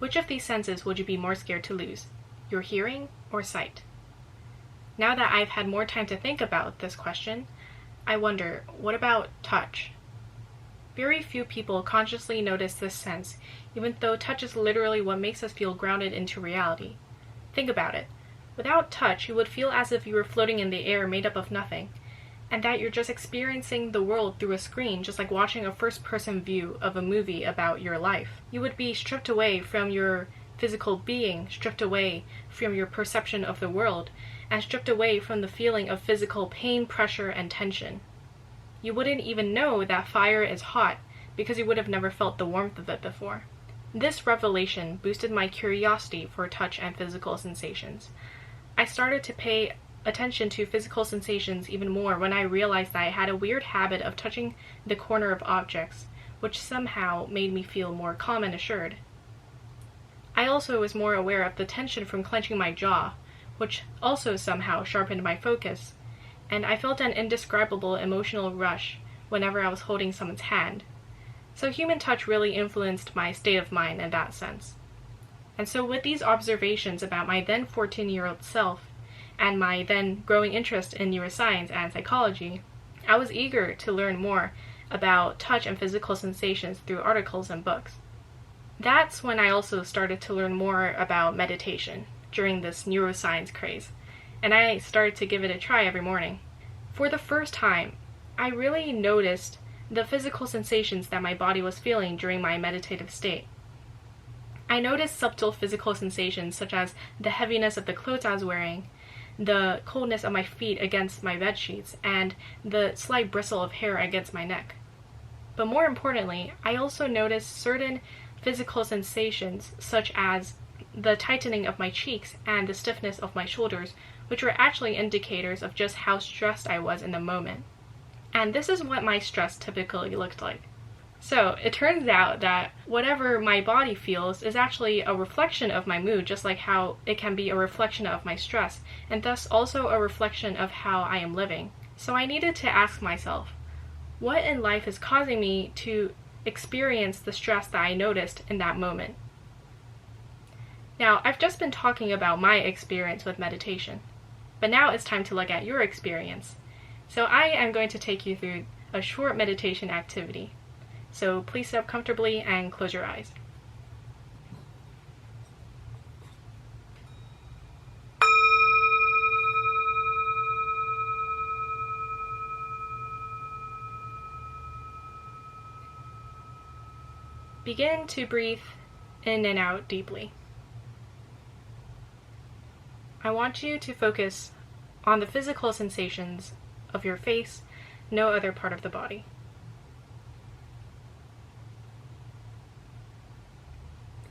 Which of these senses would you be more scared to lose? Your hearing or sight? Now that I've had more time to think about this question, I wonder, what about touch? Very few people consciously notice this sense, even though touch is literally what makes us feel grounded into reality. Think about it. Without touch, you would feel as if you were floating in the air made up of nothing, and that you're just experiencing the world through a screen, just like watching a first-person view of a movie about your life. You would be stripped away from your physical being, stripped away from your perception of the world, and stripped away from the feeling of physical pain, pressure, and tension. You wouldn't even know that fire is hot because you would have never felt the warmth of it before. This revelation boosted my curiosity for touch and physical sensations. I started to pay attention to physical sensations even more when I realized that I had a weird habit of touching the corner of objects, which somehow made me feel more calm and assured. I also was more aware of the tension from clenching my jaw, which also somehow sharpened my focus, and I felt an indescribable emotional rush whenever I was holding someone's hand. So human touch really influenced my state of mind in that sense. And so with these observations about my then 14-year-old self, and my then growing interest in neuroscience and psychology, I was eager to learn more about touch and physical sensations through articles and books. That's when I also started to learn more about meditation during this neuroscience craze, and I started to give it a try every morning. For the first time, I really noticed the physical sensations that my body was feeling during my meditative state. I noticed subtle physical sensations such as the heaviness of the clothes I was wearing, the coldness of my feet against my bed sheets, and the slight bristle of hair against my neck. But more importantly, I also noticed certain physical sensations such as the tightening of my cheeks and the stiffness of my shoulders, which were actually indicators of just how stressed I was in the moment. And this is what my stress typically looked like. So it turns out that whatever my body feels is actually a reflection of my mood, just like how it can be a reflection of my stress, and thus also a reflection of how I am living. So I needed to ask myself, what in life is causing me to experience the stress that I noticed in that moment? Now, I've just been talking about my experience with meditation, but now it's time to look at your experience. So I am going to take you through a short meditation activity. So please sit up comfortably and close your eyes. Begin to breathe in and out deeply. I want you to focus on the physical sensations of your face, no other part of the body.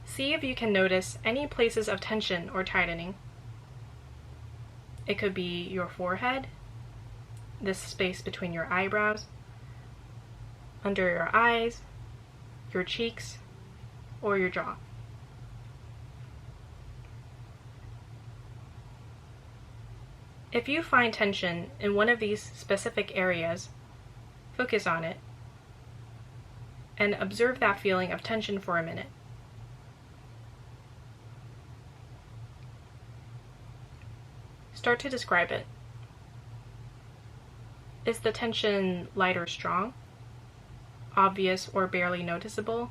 See if you can notice any places of tension or tightening. It could be your forehead, this space between your eyebrows, under your eyes, your cheeks, or your jaw. If you find tension in one of these specific areas, focus on it and observe that feeling of tension for a minute. Start to describe it. Is the tension light or strong? Obvious or barely noticeable?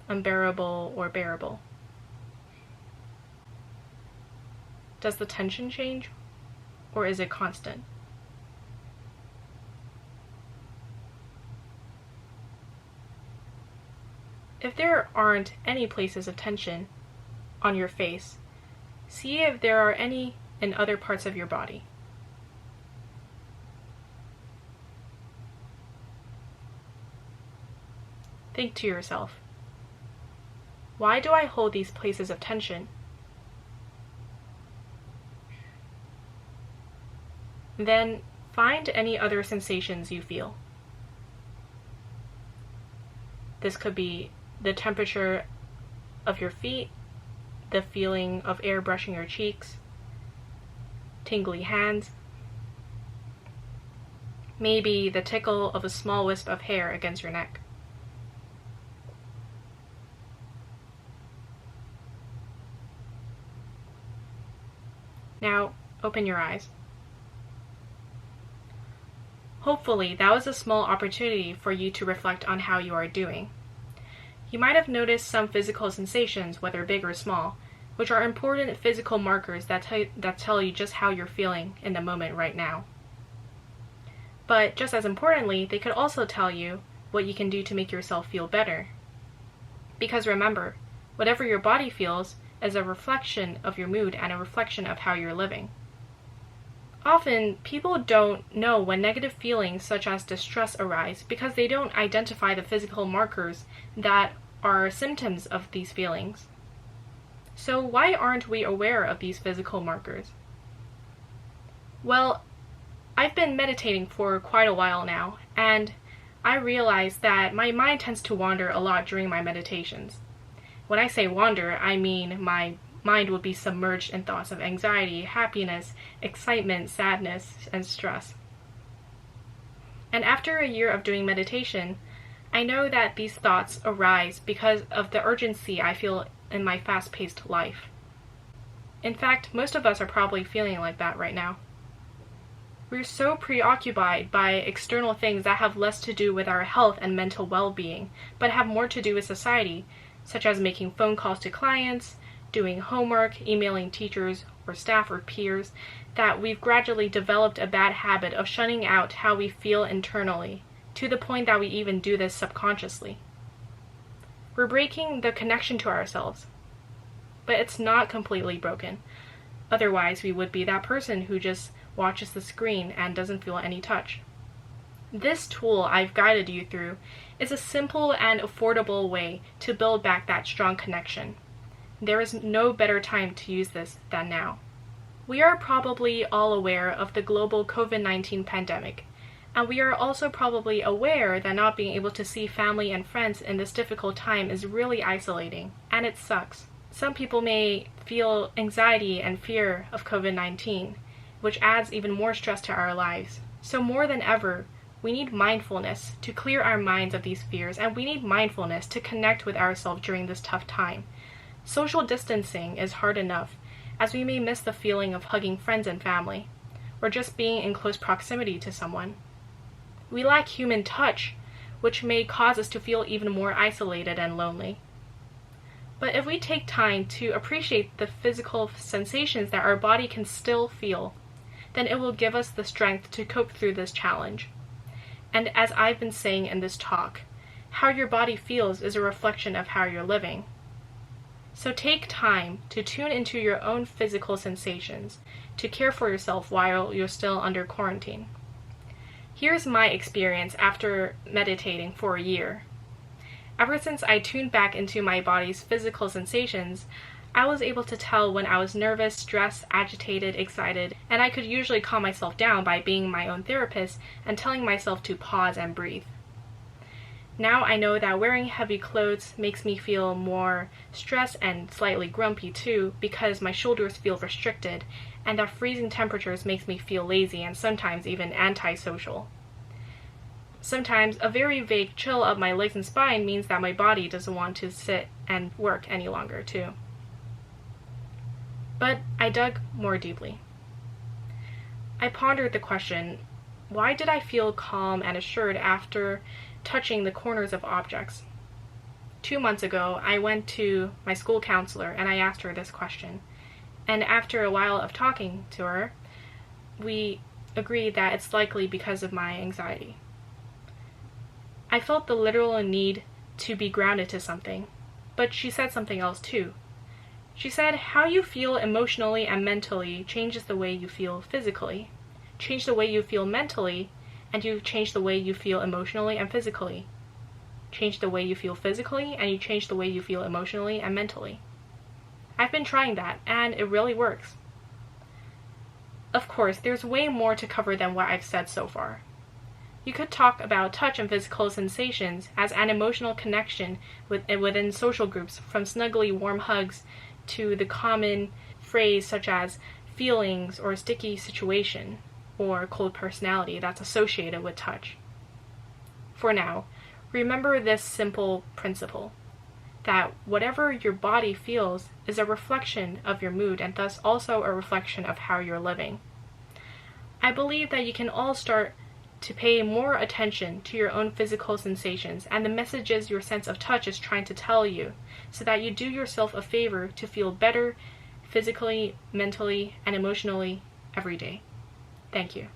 Unbearable or bearable? Does the tension change, or is it constant? If there aren't any places of tension on your face, see if there are any in other parts of your body. Think to yourself, why do I hold these places of tension? Then find any other sensations you feel. This could be the temperature of your feet, the feeling of air brushing your cheeks, tingly hands, maybe the tickle of a small wisp of hair against your neck. Now, open your eyes. Hopefully, that was a small opportunity for you to reflect on how you are doing. You might have noticed some physical sensations, whether big or small, which are important physical markers that tell you just how you're feeling in the moment right now. But just as importantly, they could also tell you what you can do to make yourself feel better. Because remember, whatever your body feels is a reflection of your mood and a reflection of how you're living. Often, people don't know when negative feelings such as distress arise because they don't identify the physical markers that are symptoms of these feelings. So why aren't we aware of these physical markers? Well, I've been meditating for quite a while now, and I realize that my mind tends to wander a lot during my meditations. When I say wander, I mean my mind would be submerged in thoughts of anxiety, happiness, excitement, sadness, and stress. And after a year of doing meditation, I know that these thoughts arise because of the urgency I feel in my fast-paced life. In fact, most of us are probably feeling like that right now. We're so preoccupied by external things that have less to do with our health and mental well-being, but have more to do with society, such as making phone calls to clients, doing homework, emailing teachers or staff or peers, that we've gradually developed a bad habit of shutting out how we feel internally, to the point that we even do this subconsciously. We're breaking the connection to ourselves, but it's not completely broken. Otherwise, we would be that person who just watches the screen and doesn't feel any touch. This tool I've guided you through is a simple and affordable way to build back that strong connection. There is no better time to use this than now. We are probably all aware of the global COVID-19 pandemic, and we are also probably aware that not being able to see family and friends in this difficult time is really isolating, and it sucks. Some people may feel anxiety and fear of COVID-19, which adds even more stress to our lives. So more than ever, we need mindfulness to clear our minds of these fears, and we need mindfulness to connect with ourselves during this tough time. Social distancing is hard enough, as we may miss the feeling of hugging friends and family, or just being in close proximity to someone. We lack human touch, which may cause us to feel even more isolated and lonely. But if we take time to appreciate the physical sensations that our body can still feel, then it will give us the strength to cope through this challenge. And as I've been saying in this talk, how your body feels is a reflection of how you're living. So take time to tune into your own physical sensations, to care for yourself while you're still under quarantine. Here's my experience after meditating for a year. Ever since I tuned back into my body's physical sensations, I was able to tell when I was nervous, stressed, agitated, excited, and I could usually calm myself down by being my own therapist and telling myself to pause and breathe. Now I know that wearing heavy clothes makes me feel more stressed and slightly grumpy too, because my shoulders feel restricted, and that freezing temperatures makes me feel lazy and sometimes even antisocial. Sometimes a very vague chill up my legs and spine means that my body doesn't want to sit and work any longer too. But I dug more deeply. I pondered the question, why did I feel calm and assured after touching the corners of objects? 2 months ago, I went to my school counselor and I asked her this question. And after a while of talking to her, we agreed that it's likely because of my anxiety. I felt the literal need to be grounded to something, but she said something else too. She said, how you feel emotionally and mentally changes the way you feel physically. Change the way you feel mentally, and you change the way you feel emotionally and physically. Change the way you feel physically, and you change the way you feel emotionally and mentally. I've been trying that, and it really works. Of course, there's way more to cover than what I've said so far. You could talk about touch and physical sensations as an emotional connection within social groups, from snuggly warm hugs to the common phrase such as feelings or sticky situation or cold personality that's associated with touch. For now, remember this simple principle. that whatever your body feels is a reflection of your mood and thus also a reflection of how you're living. I believe that you can all start to pay more attention to your own physical sensations and the messages your sense of touch is trying to tell you, so that you do yourself a favor to feel better physically, mentally, and emotionally every day. Thank you.